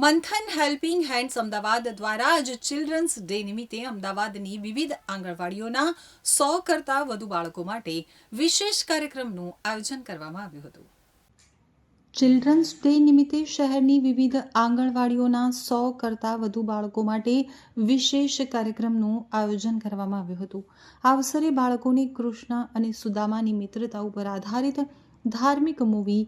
મંથન helping hands Ahmedabad દ્વારા આજ ચિલ્ડ્રન્સ ડે નિમિત્તે અમદાવાદની વિવિધ આંગણવાડીઓના 100 કરતાં વધુ બાળકો માટે વિશેષ કાર્યક્રમનું આયોજન કરવામાં આવ્યું હતું. ચિલ્ડ્રન્સ ડે નિમિત્તે શહેરની વિવિધ આંગણવાડીઓના 100 કરતાં વધુ બાળકો માટે વિશેષ કાર્યક્રમનું આયોજન કરવામાં આવ્યું હતું. આ અવસરે બાળકોને કૃષ્ણ અને સુદામાની મિત્રતા ઉપર આધારિત ધાર્મિક મૂવી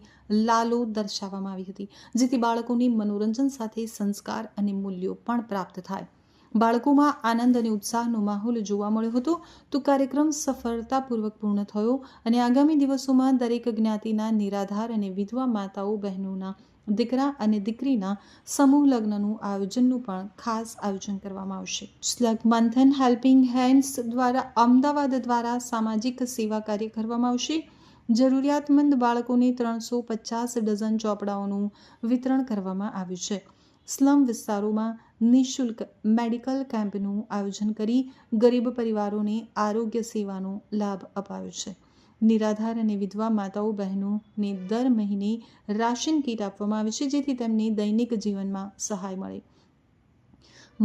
લાલો દર્શાવવામાં આવી હતી, જેથી બાળકોને મનોરંજન સાથે સંસ્કાર અને મૂલ્યો પણ પ્રાપ્ત થાય. બાળકોમાં આનંદ અને ઉત્સાહનો માહોલ જોવા મળ્યો હતો. તો કાર્યક્રમ સફળતાપૂર્વક પૂર્ણ થયો અને આગામી દિવસોમાં દરેક જ્ઞાતિના નિરાધાર અને વિધવા માતાઓ બહેનોના દીકરા અને દીકરીના સમૂહ લગ્નનું આયોજનનું પણ ખાસ આયોજન કરવામાં આવશે. મંથન હેલ્પિંગ હેન્ડ્સ દ્વારા અમદાવાદ દ્વારા સામાજિક સેવા કાર્ય કરવામાં આવશે. જરૂરિયાતમંદ બાળકોને 350 ડઝન ચોપડાઓનું વિતરણ કરવામાં આવ્યું છે. સ્લમ વિસ્તારોમાં નિઃશુલ્ક મેડિકલ કેમ્પનું આયોજન કરી ગરીબ પરિવારોને આરોગ્ય સેવાનો લાભ અપાયો છે. નિરાધાર અને વિધવા માતાઓ બહેનોને દર મહિને રાશન કીટ આપવામાં આવે છે, જેથી તેમને દૈનિક જીવનમાં સહાય મળે.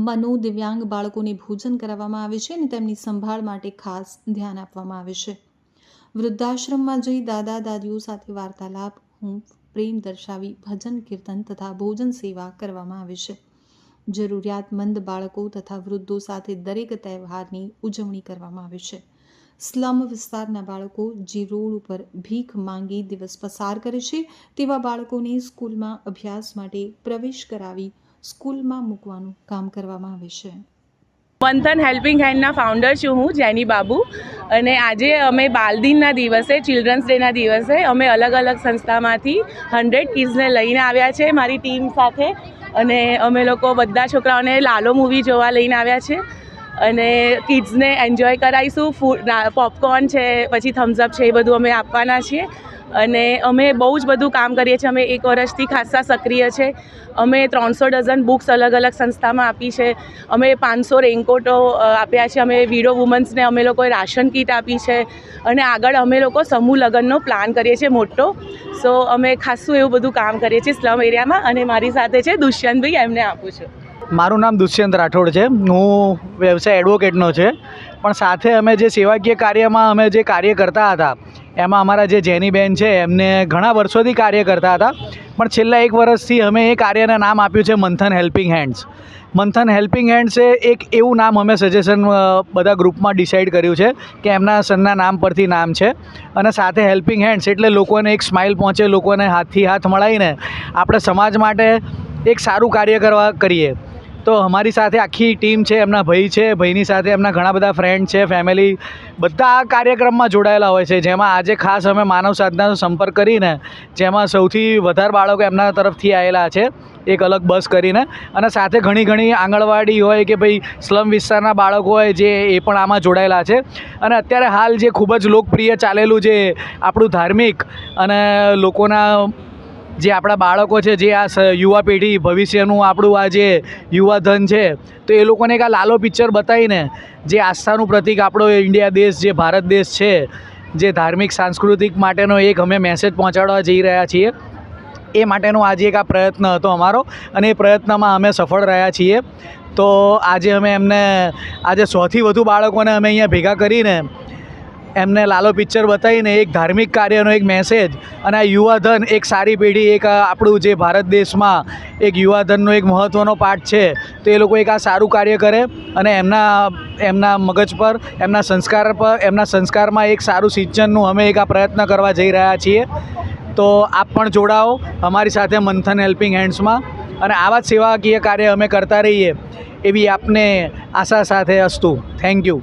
મનોદિવ્યાંગ બાળકોને ભોજન કરાવવામાં આવે છે અને તેમની સંભાળ માટે ખાસ ધ્યાન આપવામાં આવે છે. વૃદ્ધાશ્રમમાં જઈ દાદા દાદીઓ સાથે વાર્તાલાપ, પ્રેમ દર્શાવી ભજન કીર્તન તથા ભોજન સેવા કરવામાં આવે છે. જરૂરિયાતમંદ બાળકો તથા વૃદ્ધો સાથે દરેક તહેવારની ઉજવણી કરવામાં આવે છે. સ્લમ વિસ્તારના બાળકો જે રોડ ઉપર ભીખ માંગી દિવસ પસાર કરે છે, તેવા બાળકોને સ્કૂલમાં અભ્યાસ માટે પ્રવેશ કરાવી સ્કૂલમાં મૂકવાનું કામ કરવામાં આવે છે. મંથન હેલ્પિંગ હેન્ડના ફાઉન્ડર છું હું, જેની બાબુ. અને આજે અમે બાલદિનના દિવસે, ચિલ્ડ્રન્સ ડેના દિવસે અમે અલગ અલગ સંસ્થામાંથી 100 કિડ્સને લઈને આવ્યા છે મારી ટીમ સાથે. અને અમે લોકો બધા છોકરાઓને લાલો મૂવી જોવા લઈને આવ્યા છે. અને કિડ્સને એન્જોય કરાવીશું. ફૂડ, પોપકોર્ન છે, પછી થમ્સઅપ છે, એ બધું અમે આપવાના છીએ. અને અમે બહુ જ બધું કામ કરીએ છીએ. અમે 1 વર્ષથી ખાસા સક્રિય છે. અમે 300 ડઝન બુક્સ અલગ અલગ સંસ્થામાં આપી છે. અમે 500 રેઇનકોટો આપ્યા છે. અમે વિડો વુમન્સને અમે લોકોએ રાશન કીટ આપી છે. અને આગળ અમે લોકો સમૂહ લગ્નનો પ્લાન કરીએ છીએ મોટો. સો અમે ખાસું એવું બધું કામ કરીએ છીએ સ્લમ એરિયામાં. અને મારી સાથે છે દુષ્યંતભાઈ, એમને આપું છું. મારું નામ દુષ્યંત રાઠોડ છે. હું વ્યવસાય એડવોકેટનો છે, પણ સાથે અમે જે સેવાકીય કાર્યમાં અમે જે કાર્ય કરતા હતા, એમાં અમારા જે જેનીબેન છે એમને ઘણા વર્ષોથી કાર્ય કરતા હતા, પણ છેલ્લા 1 વર્ષથી અમે એ કાર્યને નામ આપ્યું છે મંથન હેલ્પિંગ હેન્ડ્સ. મંથન હેલ્પિંગ હેન્ડ્સે એક એવું નામ અમે સજેશન બધા ગ્રુપમાં ડિસાઇડ કર્યું છે કે એમના સનના નામ પરથી નામ છે. અને સાથે હેલ્પિંગ હેન્ડ્સ એટલે લોકોને એક સ્માઇલ પહોંચે, લોકોને હાથથી હાથ મળાવીને આપણે સમાજ માટે એક સારું કાર્ય કરીએ. તો અમારી સાથે આખી ટીમ છે, એમના ભાઈ છે, ભાઈની સાથે એમના ઘણા બધા ફ્રેન્ડ છે, ફેમિલી, બધા આ કાર્યક્રમમાં જોડાયેલા હોય છે. જેમાં આજે ખાસ અમે માનવ સાધનાનો સંપર્ક કરીને, જેમાં સૌથી વધારે બાળકો એમના તરફથી આવેલા છે, એક અલગ બસ કરીને. અને સાથે ઘણી આંગણવાડી હોય કે ભાઈ સ્લમ વિસ્તારના બાળકો હોય, જે એ પણ આમાં જોડાયેલા છે. અને અત્યારે હાલ જે ખૂબ જ લોકપ્રિય ચાલેલું જે આપણું ધાર્મિક અને લોકોના જે આપણા બાળકો છે, જે આ યુવા પેઢી, ભવિષ્યનું આપણું આ જે યુવા ધન છે, તો એ લોકોને એક આ લાલો પિક્ચર બતાવીને જે આસ્થાનું પ્રતીક આપણો ઇન્ડિયા દેશ, જે ભારત દેશ છે, જે ધાર્મિક સાંસ્કૃતિક માટેનો એક અમે મેસેજ પહોંચાડવા જઈ રહ્યા છીએ, એ માટેનો આજે એક આ પ્રયત્ન હતો અમારો. અને એ પ્રયત્નમાં અમે સફળ રહ્યા છીએ. તો આજે અમે એમને 100થી વધુ બાળકોને અમે અહીંયા ભેગા કરીને એમને લાલો પિક્ચર બતાવીને એક ધાર્મિક કાર્યનો એક મેસેજ, અને આ યુવાધન એક સારી પેઢી, એક આપણું જે ભારત દેશમાં એક યુવાધનનો એક મહત્ત્વનો પાર્ટ છે, તો એ લોકો એક આ સારું કાર્ય કરે અને એમના મગજ પર, એમના સંસ્કારમાં એક સારું સિંચનનું અમે એક આ પ્રયત્ન કરવા જઈ રહ્યા છીએ. તો આપ પણ જોડાઓ અમારી સાથે મંથન હેલ્પિંગ હેન્ડ્સમાં, અને આવા જ સેવાકીય કાર્ય અમે કરતા રહીએ એવી આપને આશા સાથે અસ્તુ. Thank you.